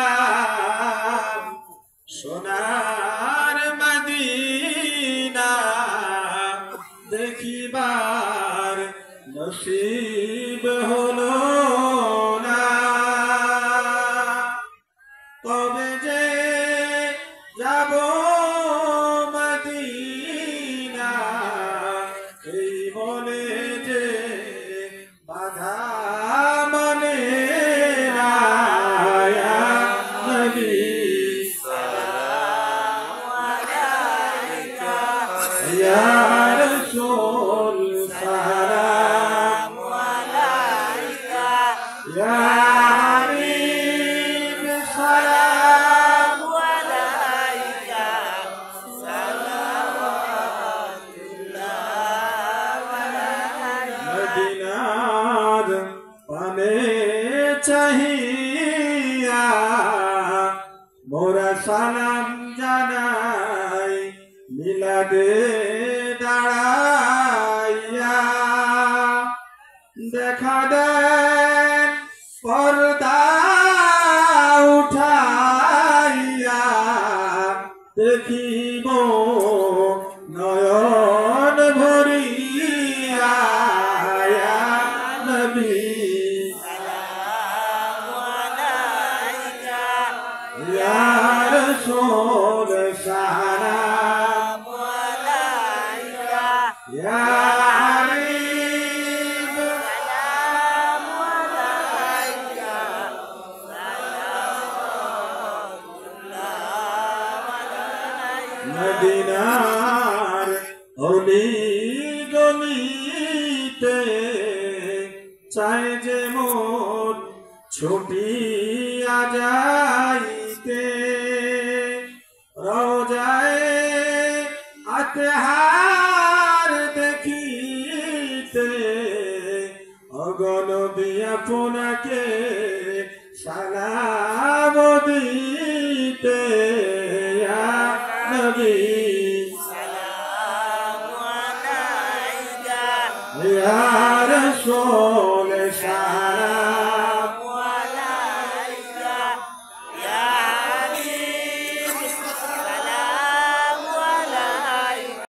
শুনিলাম সোনার মদিনা দেখিবার নসিব হলো না, তবে যে যাব মদিনা এই বলে যে বাধা মনে না। ইয়া নবী সালাম আলাইকা, ইয়া রাসূল সালাম আলাইকা, ইয়া হাবিব সালাম আলাইকা, সালাওয়াতুল্লাহ আলাইকা। মদিনার পানে চাহিয়া মোরা সালাম জানাই মিলাদে দাঁড়াইয়া, দেখা দেন পর্দা উঠাইয়া দেখিব নয়ন ভরিয়া। ইয়া নবী সালাম আলাইকা, ইয়া রাসূল সালাম আলাইকা, ইয়া হাবিব সালাম আলাইকা, সালাওয়াতুল্লাহ আলাইকা। মদিনার অলি গলিতে চায় যে মোর ছুটিয়া যাইতে, রোজায় আতহার দেখিতে অগনবী আপনাকে সালাম দিতে। ইয়া নবী সালাম আলাইকা, ইয়া রাসূল